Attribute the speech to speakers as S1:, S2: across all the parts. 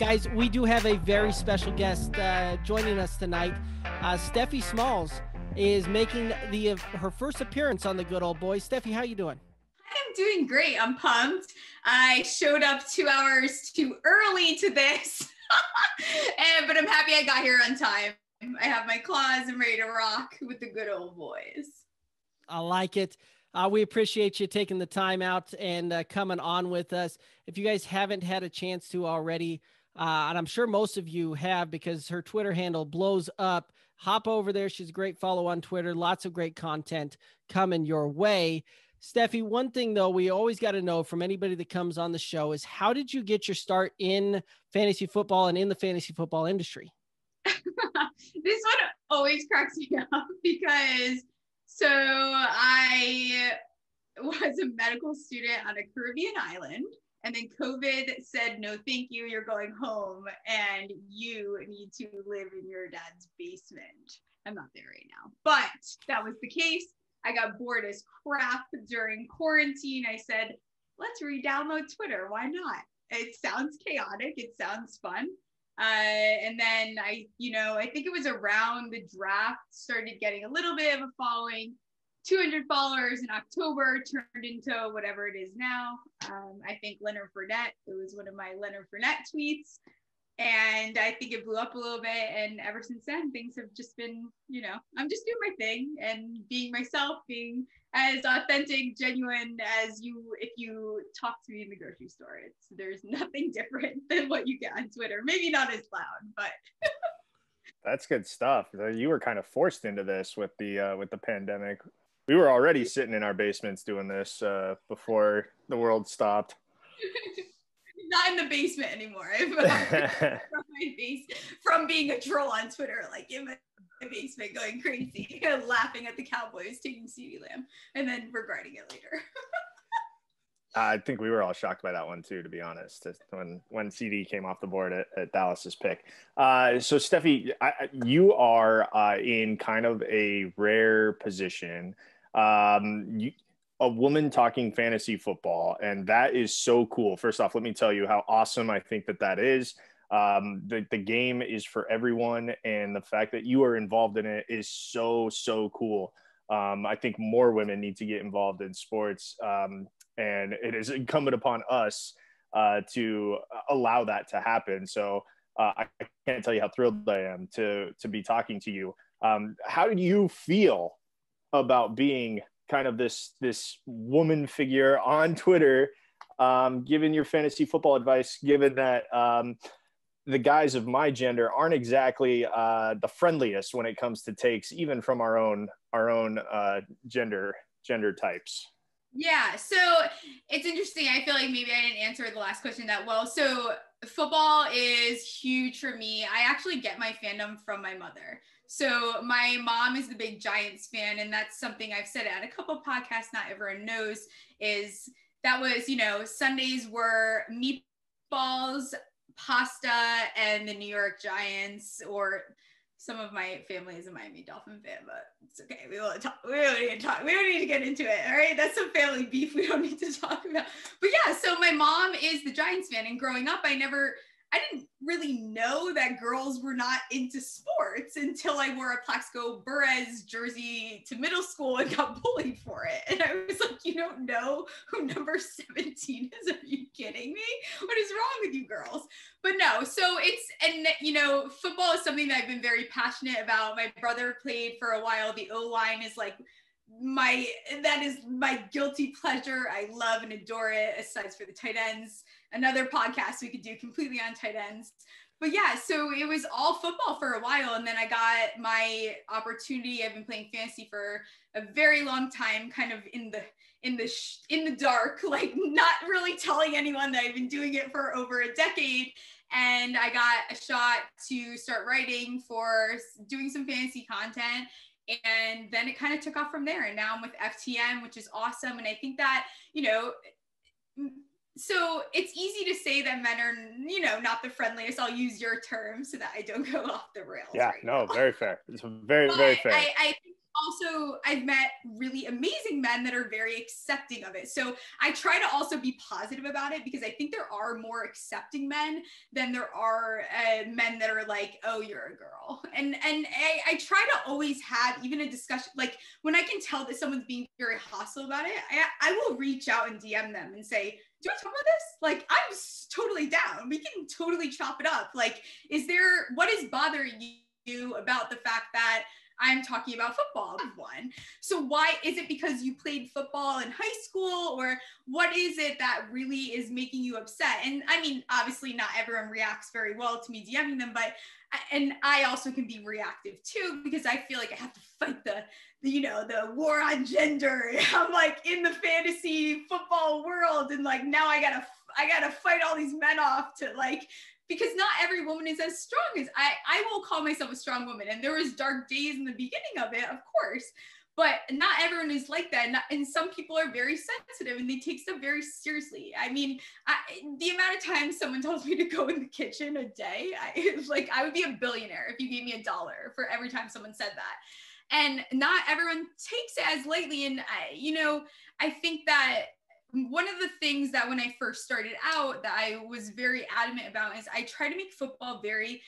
S1: Guys, we do have a very special guest joining us tonight. Stephie Smallls is making her first appearance on the Good Old Boys. Stephie, how you doing?
S2: I'm doing great. I'm pumped. I showed up 2 hours too early to this, but I'm happy I got here on time. I have my claws and ready to rock with the Good Old Boys.
S1: I like it. We appreciate you taking the time out and coming on with us. If you guys haven't had a chance to already, and I'm sure most of you have because her Twitter handle blows up, hop over there. She's a great follow on Twitter. Lots of great content coming your way. Stephie, one thing, though, we always got to know from anybody that comes on the show is how did you get your start in fantasy football and in the fantasy football industry?
S2: This one always cracks me up because I was a medical student on a Caribbean island, and then COVID said, no, thank you, you're going home, and you need to live in your dad's basement. I'm not there right now, but that was the case. I got bored as crap during quarantine. I said, let's re-download Twitter. Why not? It sounds chaotic. It sounds fun. And then I think it was around the draft, started getting a little bit of a following. 200 followers in October turned into whatever it is now. I think Leonard Fournette, it was one of my Leonard Fournette tweets. And I think it blew up a little bit. And ever since then, things have just been, I'm just doing my thing and being myself, being as authentic, genuine as if you talk to me in the grocery store. There's nothing different than what you get on Twitter. Maybe not as loud, but.
S3: That's good stuff. You were kind of forced into this with the pandemic. We were already sitting in our basements doing this before the world stopped.
S2: Not in the basement anymore. From being a troll on Twitter, like in my basement going crazy, laughing at the Cowboys taking CeeDee Lamb and then regretting it later.
S3: I think we were all shocked by that one too, to be honest, when CD came off the board at Dallas's pick. So Stephie, you are in kind of a rare position. A woman talking fantasy football, and that is so cool. First off, let me tell you how awesome I think that is. The game is for everyone, and the fact that you are involved in it is so cool. I think more women need to get involved in sports, and it is incumbent upon us to allow that to happen. So I can't tell you how thrilled I am to be talking to you. How do you feel about being kind of this woman figure on Twitter, giving your fantasy football advice, given that the guys of my gender aren't exactly the friendliest when it comes to takes, even from our own gender types?
S2: Yeah, so it's interesting. I feel like maybe I didn't answer the last question that well. So football is huge for me. I actually get my fandom from my mother. So my mom is the big Giants fan, and that's something I've said at a couple of podcasts, not everyone knows, is that was, Sundays were meatballs, pasta, and the New York Giants, or some of my family is a Miami Dolphin fan, but it's okay. We don't need to talk. We don't need to get into it. All right. That's some family beef we don't need to talk about. But yeah, so my mom is the Giants fan, and growing up, I didn't really know that girls were not into sports until I wore a Plaxico Burress jersey to middle school and got bullied for it. And I was like, you don't know who number 17 is? Are you kidding me? What is wrong with you girls? But no, so football is something that I've been very passionate about. My brother played for a while. The O-line is like that is my guilty pleasure. I love and adore it, aside for the tight ends. Another podcast we could do completely on tight ends. But yeah, so it was all football for a while. And then I got my opportunity. I've been playing fantasy for a very long time, kind of in the dark, like not really telling anyone that I've been doing it for over a decade. And I got a shot to start writing for doing some fantasy content. And then it kind of took off from there. And now I'm with FTN, which is awesome. And I think that, so it's easy to say that men are, not the friendliest. I'll use your term so that I don't go off the rails.
S3: Yeah,
S2: right
S3: no,
S2: now.
S3: very fair. It's very fair.
S2: I think also I've met really amazing men that are very accepting of it. So I try to also be positive about it, because I think there are more accepting men than there are men that are like, oh, you're a girl. And I try to always have even a discussion, like when I can tell that someone's being very hostile about it, I will reach out and DM them and say, do you want to talk about this? Like, I'm totally down. We can totally chop it up. Like, what is bothering you about the fact that I'm talking about football? One. So why is it because you played football in high school, or what is it that really is making you upset? And I mean, obviously not everyone reacts very well to me DMing them, but and I also can be reactive too, because I feel like I have to fight the war on gender. I'm like in the fantasy football world, and like now I gotta fight all these men off to like, because not every woman is as strong as I will call myself a strong woman. And there was dark days in the beginning of it, of course, but not everyone is like that. And some people are very sensitive and they take stuff very seriously. I mean, the amount of times someone tells me to go in the kitchen a day, I would be a billionaire if you gave me $1 for every time someone said that. And not everyone takes it as lightly. And I think that one of the things that when I first started out that I was very adamant about is I try to make football very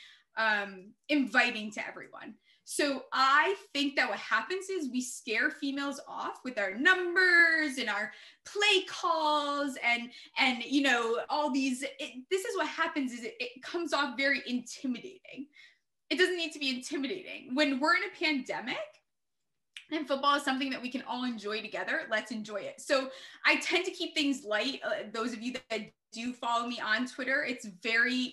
S2: inviting to everyone. So I think that what happens is we scare females off with our numbers and our play calls and all these. This is what happens is it comes off very intimidating. It doesn't need to be intimidating. When we're in a pandemic and football is something that we can all enjoy together, let's enjoy it. So I tend to keep things light. Those of you that do follow me on Twitter, it's very,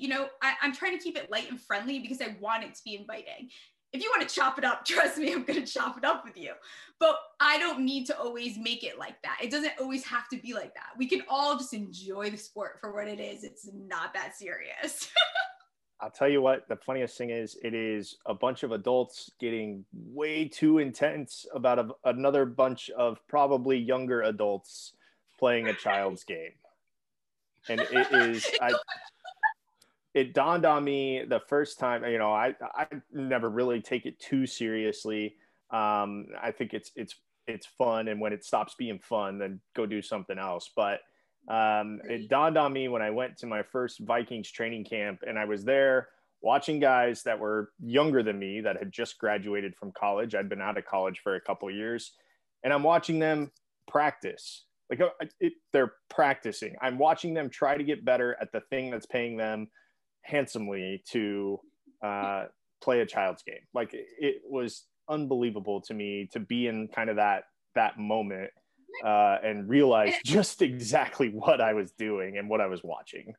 S2: I'm trying to keep it light and friendly because I want it to be inviting. If you want to chop it up, trust me, I'm going to chop it up with you. But I don't need to always make it like that. It doesn't always have to be like that. We can all just enjoy the sport for what it is. It's not that serious.
S3: I'll tell you what, the funniest thing is, it is a bunch of adults getting way too intense about another bunch of probably younger adults playing a child's game. And it is, it dawned on me the first time, I never really take it too seriously. I think it's fun. And when it stops being fun, then go do something else. But it dawned on me when I went to my first Vikings training camp, and I was there watching guys that were younger than me that had just graduated from college. I'd been out of college for a couple of years, and I'm watching them practice. Like they're practicing. I'm watching them try to get better at the thing that's paying them handsomely to play a child's game. Like it was unbelievable to me to be in kind of that moment. And realize just exactly what I was doing and what I was watching.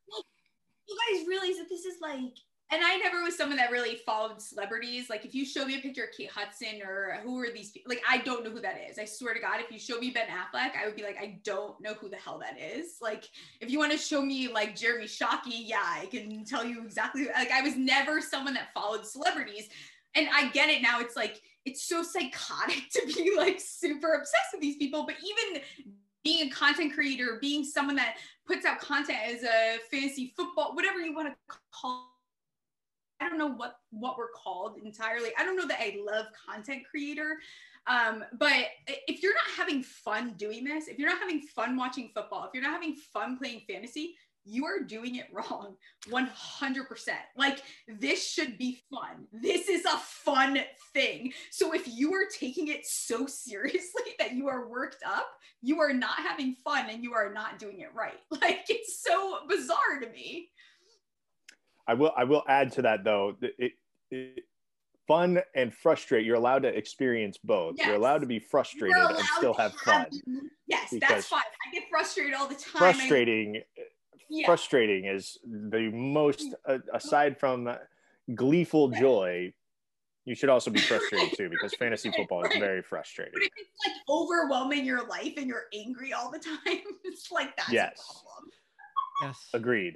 S2: You guys realize that this is like, and I never was someone that really followed celebrities. Like if you show me a picture of Kate Hudson or who are these people, like I don't know who that is. I swear to God, if you show me Ben Affleck, I would be like, I don't know who the hell that is. Like if you want to show me like Jeremy Shockey, yeah, I can tell you exactly. Like I was never someone that followed celebrities. And I get it now. It's like, it's so psychotic to be like super obsessed with these people, but even being a content creator, being someone that puts out content as a fantasy football, whatever you want to call it. I don't know what we're called entirely. I don't know that I love content creator. But if you're not having fun doing this, if you're not having fun watching football, if you're not having fun playing fantasy, you are doing it wrong 100%. Like this should be fun. This is a fun thing. So if you are taking it so seriously that you are worked up, you are not having fun and you are not doing it right. Like it's so bizarre to me.
S3: I will add to that though. Fun and frustrate. You're allowed to experience both. Yes. You're allowed to be frustrated and still have fun.
S2: Yes, that's fine. I get frustrated all the time.
S3: Frustrating is the most, aside from gleeful joy, you should also be frustrated too, because fantasy football is very frustrating.
S2: But if it's like overwhelming your life and you're angry all the time, it's like that's a problem.
S1: Yes.
S3: Agreed.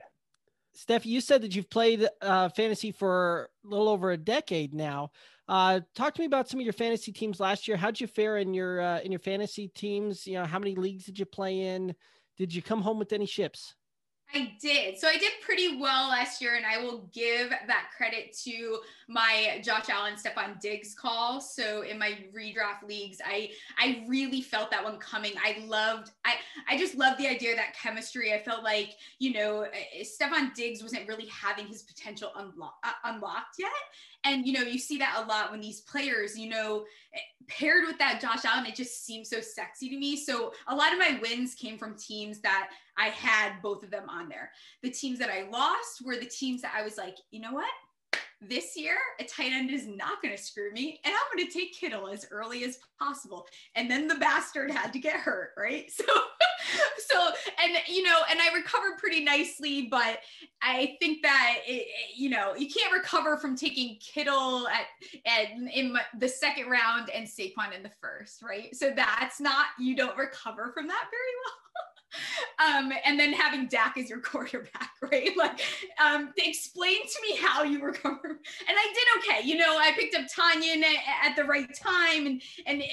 S1: Stephie, you said that you've played fantasy for a little over a decade now. Talk to me about some of your fantasy teams last year. How'd you fare in your fantasy teams? How many leagues did you play in? Did you come home with any ships?
S2: I did. So I did pretty well last year, and I will give that credit to my Josh Allen, Stephon Diggs call. So in my redraft leagues, I really felt that one coming. I just loved the idea of that chemistry. I felt like, Stephon Diggs wasn't really having his potential unlocked yet. And, you see that a lot when these players, paired with that Josh Allen, it just seems so sexy to me. So a lot of my wins came from teams that I had both of them on there. The teams that I lost were the teams that I was like, you know what? This year, a tight end is not going to screw me, and I'm going to take Kittle as early as possible. And then the bastard had to get hurt, right? And I recovered pretty nicely, but I think that you can't recover from taking Kittle in the second round and Saquon in the first, right? So you don't recover from that very well. And then having Dak as your quarterback, right? Like, explain to me how you recover. And I did okay. I picked up Tanyan at the right time, and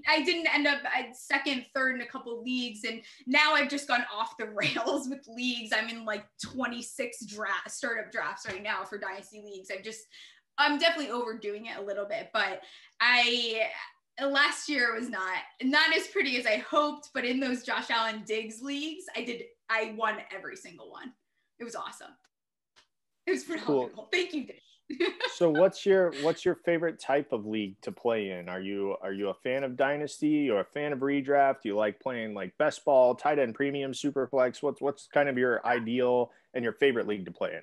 S2: I didn't end up at second, third in a couple leagues. And now I've just gone off the rails with leagues. I'm in like 26 startup drafts right now for dynasty leagues. I'm definitely overdoing it a little bit, but last year was not as pretty as I hoped, but in those Josh Allen Diggs leagues, I won every single one. It was awesome. It was phenomenal. Cool. Thank you, Dave.
S3: So what's your favorite type of league to play in? Are you a fan of dynasty or a fan of redraft? Do you like playing like best ball, tight end, premium, super flex? What's kind of your ideal and your favorite league to play in?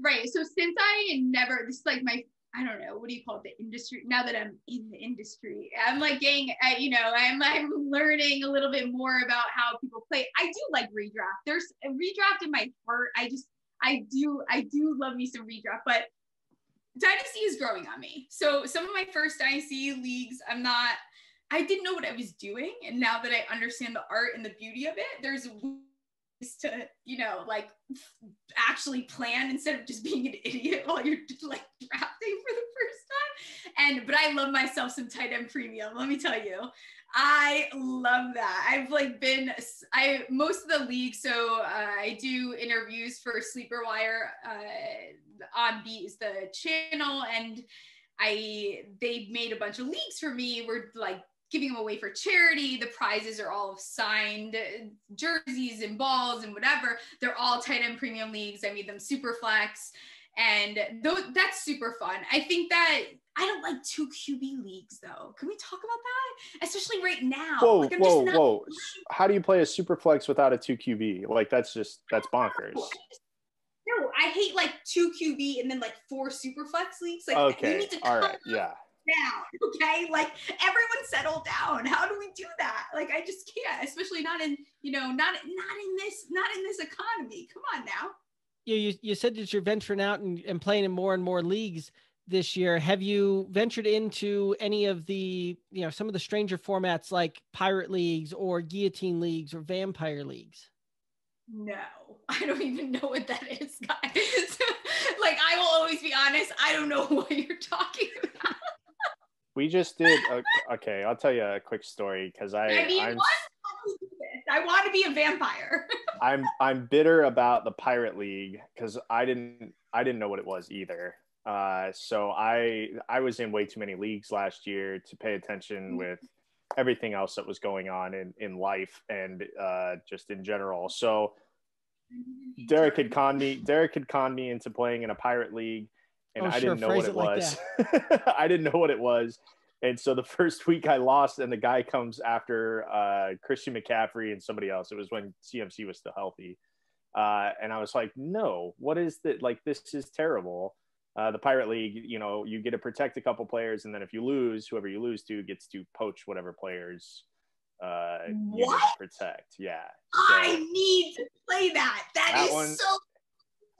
S2: Right. So since this is like I don't know, what do you call it? The industry. Now that I'm in the industry, I'm like I'm learning a little bit more about how people play. I do like redraft. There's a redraft in my heart. I do love me some redraft, but dynasty is growing on me. So some of my first dynasty leagues, I didn't know what I was doing. And now that I understand the art and the beauty of it, there's to like actually plan instead of just being an idiot while you're like drafting for the first time. But I love myself some tight end premium, let me tell you. I love that. I've most of the league, so I do interviews for Sleeper Wire on Beat, the channel, and they made a bunch of leagues for me. We're like giving them away for charity. The prizes are all signed jerseys and balls and whatever. They're all tight end premium leagues. I made them super flex, and that's super fun. I think that I don't like 2 QB leagues though. Can we talk about that? Especially right now.
S3: Whoa. How do you play a super flex without a 2 QB? Like that's bonkers.
S2: No, I hate like 2 QB and then like 4 super flex leagues. Like,
S3: okay,
S2: you need to
S3: all right, yeah.
S2: Down, okay, like everyone settle down. How do we do that? Like, I just can't, especially not in not in this economy. Come on now.
S1: You said that you're venturing out and playing in more and more leagues this year. Have you ventured into any of the some of the stranger formats like pirate leagues or guillotine leagues or vampire leagues?
S2: No, I don't even know what that is, guys. Like, I will always be honest, I don't know what you're talking about.
S3: We just did okay, I'll tell you a quick story because I
S2: want to be a vampire.
S3: I'm bitter about the pirate league because I didn't know what it was either. So I was in way too many leagues last year to pay attention with everything else that was going on in life and just in general. So Derek had conned me into playing in a pirate league. And I didn't know what it was. I didn't know what it was. And so the first week I lost, and the guy comes after Christian McCaffrey and somebody else. It was when CMC was still healthy. And I was like, no, what is that? Like, this is terrible. The pirate league, you get to protect a couple players. And then if you lose, whoever you lose to gets to poach whatever players you get to protect. Yeah. So,
S2: I need to play that. That is so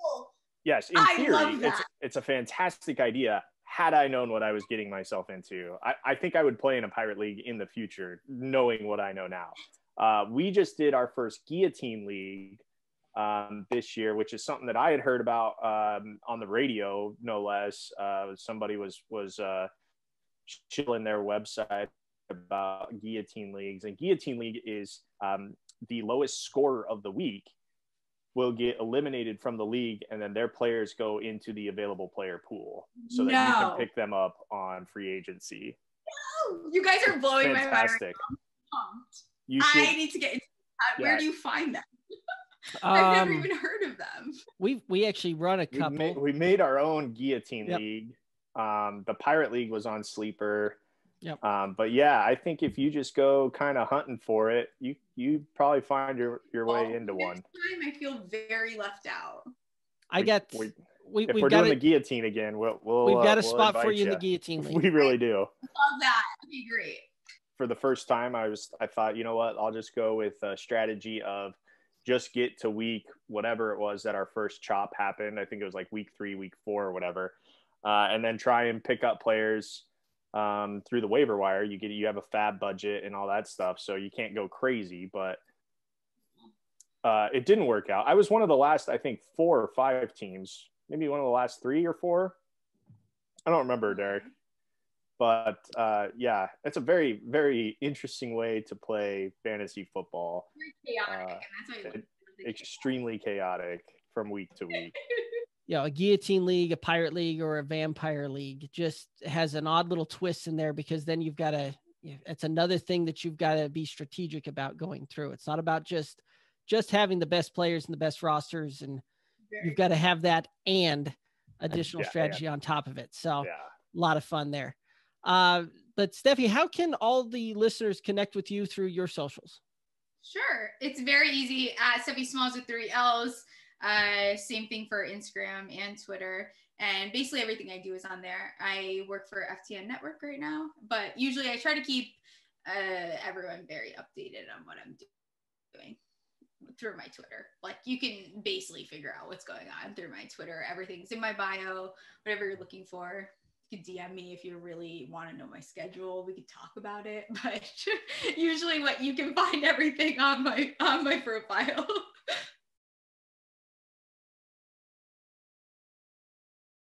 S2: cool.
S3: Yes, in theory, it's a fantastic idea. Had I known what I was getting myself into, I think I would play in a pirate league in the future, knowing what I know now. We just did our first guillotine league this year, which is something that I had heard about on the radio, no less. Somebody was chilling their website about guillotine leagues, and guillotine league is the lowest scorer of the week will get eliminated from the league, and then their players go into the available player pool so that you can pick them up on free agency.
S2: No, you guys are blowing my mind.
S3: Fantastic.
S2: I need to get into that. Where do you find them? I've never even heard of them.
S1: We actually run a couple.
S3: We made our own guillotine league. The Pirate League was on Sleeper.
S1: Yep.
S3: But yeah, I think if you just go kind of hunting for it, you probably find your way into one.
S2: Time I feel very left out.
S3: If we're doing the guillotine again, we've
S1: got a spot for you in the guillotine league.
S3: We really do.
S2: Love that. That'd be great.
S3: For the first time, I thought, you know what, I'll just go with a strategy of just get to week whatever it was that our first chop happened. I think it was like week 3, week 4 or whatever. And then try and pick up players through the waiver wire. You have a fab budget and all that stuff, so you can't go crazy, but it didn't work out. I was one of the last, I think, 4 or 5 teams, maybe one of the last 3 or 4. I don't remember, Derek. But yeah, it's a very, very interesting way to play fantasy football.
S2: Very chaotic, and that's why
S3: extremely chaotic from week to week.
S1: A guillotine league, a pirate league, or a vampire league just has an odd little twist in there, because then you've got to, it's another thing that you've got to be strategic about going through. It's not about just having the best players and the best rosters, and you've got to have that and additional strategy on top of it. So a lot of fun there. But Stephie, how can all the listeners connect with you through your socials?
S2: Sure. It's very easy at Stephie Smallls with 3 L's. Same thing for Instagram and Twitter. And basically everything I do is on there. I work for FTN Network right now, but usually I try to keep everyone very updated on what I'm doing through my Twitter. Like, you can basically figure out what's going on through my Twitter. Everything's in my bio, whatever you're looking for. You can DM me if you really want to know my schedule. We could talk about it, but usually you can find everything on my profile.